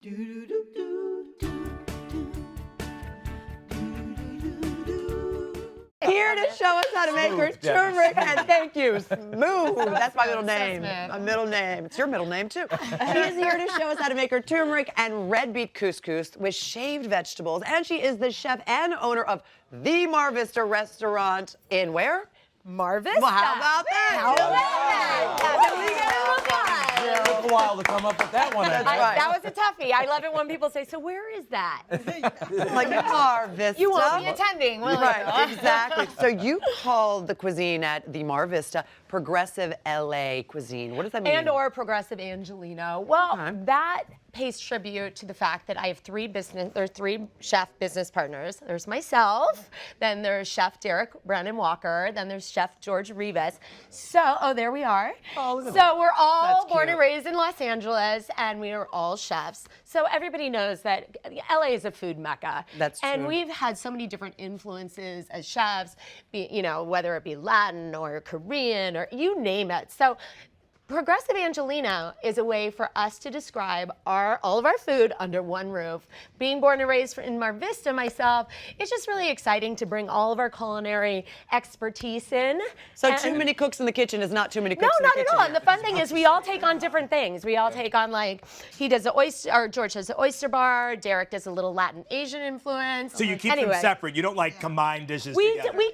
Here to show us how to make her turmeric, and thank you, Smooth. That's my middle name. My middle name. It's your middle name, too. She is here to show us how to make her turmeric and red beet couscous with shaved vegetables, and she is the chef and owner of the Mar Vista restaurant in where? Mar Vista. Well, how about that? How about that? It took a while to come up with that one. That's right. That was a toughie. I love it when people say, so where is that? Like Mar Vista. You won't be attending, will you? Right, exactly. So you call the cuisine at the Mar Vista progressive LA cuisine. What does that mean? And or progressive Angelino. Well, that pays tribute to the fact that I have three chef business partners. There's myself, then there's Chef Derek Brandon Walker, then there's Chef George Rivas. So, there we are. Oh, so we're all born and raised in Los Angeles, and we are all chefs. So everybody knows that LA is a food mecca. That's true. And we've had so many different influences as chefs, whether it be Latin or Korean or you name it. So Progressive Angelino is a way for us to describe all of our food under one roof. Being born and raised in Mar Vista myself, it's just really exciting to bring all of our culinary expertise in. So too many cooks in the kitchen is not too many cooks in the kitchen. No, not at all. And the fun thing is we all take on different things. We all take on, like, he does the oyster, or George does the oyster bar, Derek does a little Latin Asian influence. So you keep them separate. You don't like combine dishes together. We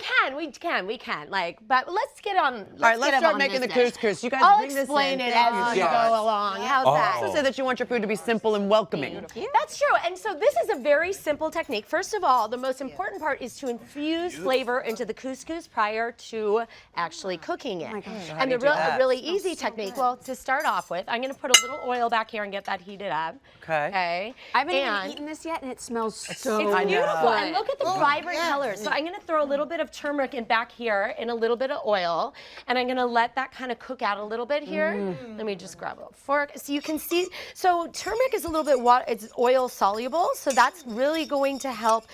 can. Like, but let's get on. All right, let's start making the couscous. You guys bring this explain in. it as you go along. How's that? Also say that you want your food to be simple and welcoming. That's true. And so this is a very simple technique. First of all, the most important part is to infuse flavor into the couscous prior to actually cooking it. And the really easy technique, well, to start off with, I'm going to put a little oil back here and get that heated up. Okay. I haven't even eaten this yet, and it smells so It's beautiful. good. And look at the vibrant colors. So I'm going to throw a little bit of turmeric in back here in a little bit of oil, and I'm going to let that kind of cook out a little bit here. Let me just grab a fork so you can see. So turmeric is a little bit it's oil soluble, so that's really going to help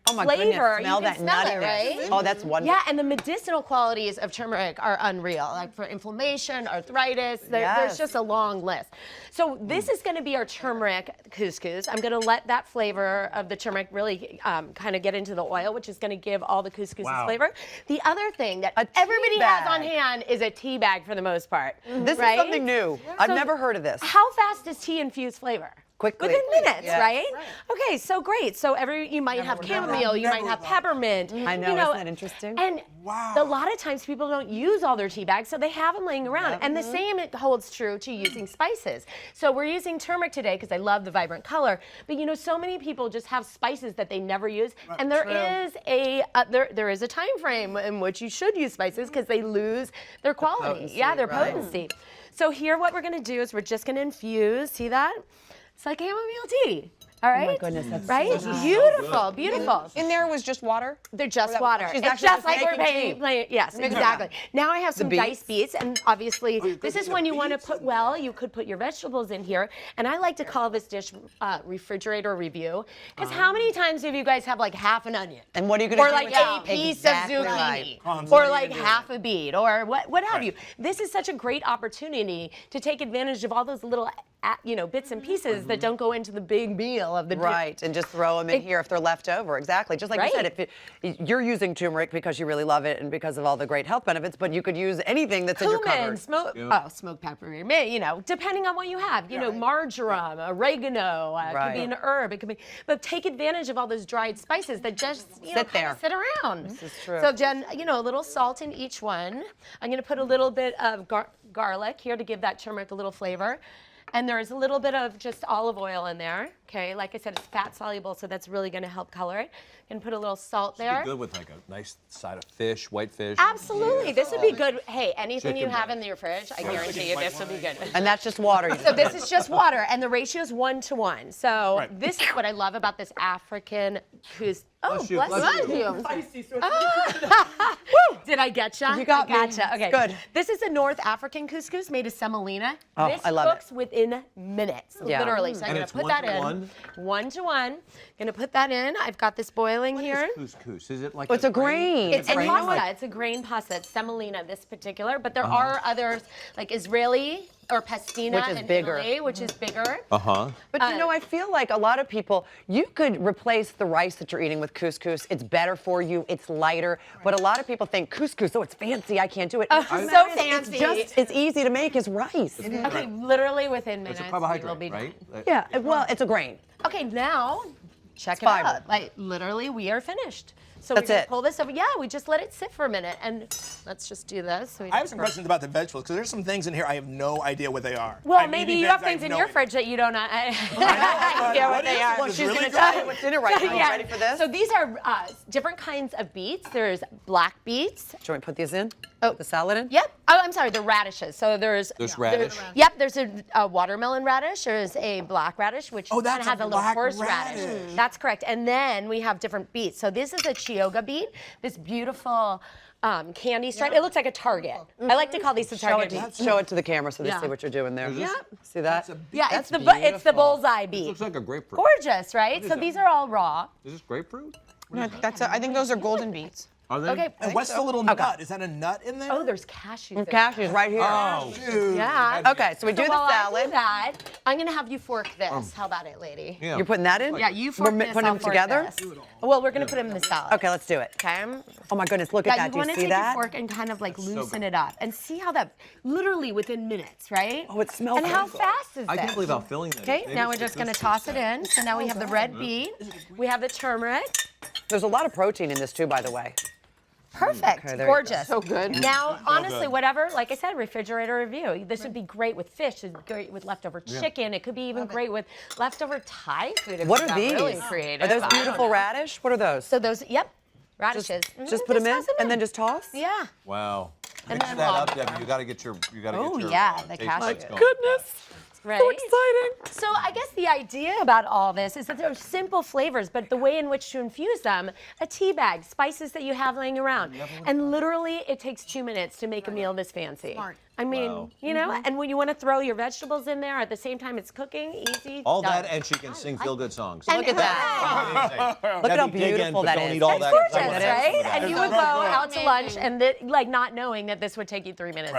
Oh my flavor. goodness, smell you can that smell nuttiness. it, right? Oh, that's wonderful. Yeah, and the medicinal qualities of turmeric are unreal. Like for inflammation, arthritis, there's just a long list. So this is going to be our turmeric couscous. I'm going to let that flavor of the turmeric really kind of get into the oil, which is going to give all the couscous flavor. The other thing that everybody has on hand is a tea bag for the most part. This is something new. I've never heard of this. How fast does tea infuse flavor? Quickly. Within minutes, right? Okay, so great. So you might have chamomile, you might have peppermint. I know, isn't that interesting? And a lot of times people don't use all their tea bags, so they have them laying around. And the same holds true to using spices. So we're using turmeric today because I love the vibrant color. But so many people just have spices that they never use, and there is a time frame in which you should use spices because they lose their quality, their potency. So here, what we're going to do is we're just going to infuse. See that? It's like chamomile tea. All right? Oh my goodness, that's right? Beautiful, beautiful. In there was just water? They're just water. She's It's actually just like we're making playing. Yes, exactly. Now I have some diced beets, and obviously this is when you want to put, you could put your vegetables in here, and I like to call this dish refrigerator review, because how many times have you guys have like half an onion? And what are you going to do Or like with that? a piece Exactly of right. zucchini, or like half a beet, or what have you. This is such a great opportunity to take advantage of all those little bits and pieces that don't go into the big meal of the dish. Right, and just throw them in here if they're left over. Exactly. Just like you said, you're using turmeric because you really love it and because of all the great health benefits, but you could use anything that's in your cupboard. Smoked pepper, depending on what you have. Marjoram, oregano, it could be an herb, it could be. But take advantage of all those dried spices that just sit around. This is true. So Jen, a little salt in each one. I'm going to put a little bit of garlic here to give that turmeric a little flavor. And there's a little bit of just olive oil in there. Okay, like I said, it's fat soluble, so that's really going to help color it. And put a little salt there. Good with like a nice side of fish, white fish. Absolutely, this would be good. Hey, anything you have in your fridge, I guarantee you this will be good. And that's just water. So this is just water, and the ratio is 1 to 1. So this is what I love about this African couscous. Oh, bless you. Spicy, so Did I get you? You got me. Gotcha. Okay. Good. This is a North African couscous made of semolina. Oh, this I love it. cooks within minutes, literally. So I'm going to put that in. 1 to 1. Going to put that in. I've got this boiling here. What is couscous? Is it like It's a grain. It's a pasta. It's a grain pasta. It's semolina, this particular. But there are others, like Israeli or pastina Which is in bigger. Italy, which is bigger. Uh-huh. But you know, I feel like a lot of people, you could replace the rice that you're eating with couscous. It's better for you. It's lighter. But a lot of people think couscous, oh, it's fancy. I can't do it. So fancy. It's easy to make as rice. Okay, literally within minutes. It's a we will carbohydrate, be done. right? Yeah, well, it's a grain. Okay, now check it fiber. out. Like literally, we are finished. So That's we're gonna it. pull this over. Yeah, we just let it sit for a minute, and let's just do this. So we I have don't some burn. questions about the vegetables because there's some things in here I have no idea what they are. Well, I'm maybe eating you have things I things in no your idea. fridge that you don't know. What is it? Well, It's she's really going to good. tell you what's in it right now. You ready for this? So these are different kinds of beets. There's black beets. Do you want me to put these in? Oh. The salad in? Yep. Oh, I'm sorry, the radishes. So there's radish. Yep, there's a watermelon radish. There's a black radish, which Oh, kind that's of has a a little black horseradish. radish. That's correct. And then we have different beets. So this is a Chioggia beet, this beautiful candy stripe. It looks like a target. I like to call these the target beets. Show it to the camera so they Yeah. see what you're doing there. this- See that? Yeah, That's it's the bullseye This beet. looks like a grapefruit. Gorgeous, right? So these are all raw. Is this grapefruit? No, I think those are golden beets. Are they? Okay. And what's the little nut? Is that a nut in there? Oh, there's cashews. in Cashews right here. Oh, Dude. Yeah. Okay, so we do So the while I salad. do that, I'm gonna have you fork this. How about it, lady? yeah. You're putting that in? Yeah, you We're fork this. putting I'll them fork together? this. Well, we're gonna put them in the salad. Okay, let's do it. Okay. Oh my goodness, look Yeah, at that. you Do want you to see take that? your fork and kind of like so loosen good. it up and see how that literally within minutes, right? Oh, it smells And how so good. fast is I this? can't believe how filling that is. Okay, Maybe now we're it's just the gonna couscous toss it then. in. So now we have the red beet. We have the turmeric. There's a lot of protein in this too, by the way. Perfect. Okay, there you go. Gorgeous. So good. Now, honestly, good. whatever, like I said, refrigerator review. This would be great with fish. It'd be great with leftover chicken. It could be even great with leftover Thai food. If What you are got these? Really creative. Are those I don't beautiful know. radish? What are those? So those, yep, radishes. Just put them in toss and then just toss? Yeah. Wow. And Mix then that up, lobster. Debbie. You got to get your. Oh, yeah, the taste cashew. buds going. Goodness. Right? So exciting. So I guess the idea about all this is that they're simple flavors, but the way in which to infuse them, a tea bag, spices that you have laying around. And literally it takes 2 minutes to make a meal this fancy. Smart. I mean, Wow. you know, and when you want to throw your vegetables in there at the same time it's cooking, easy. All done. that, and she can sing feel-good songs. And- Look at that. Look at how Debbie, dig in, beautiful but that don't is. eat all That's that. gorgeous, right? And you would go Right, right. out to lunch and like not knowing that this would take you 3 minutes.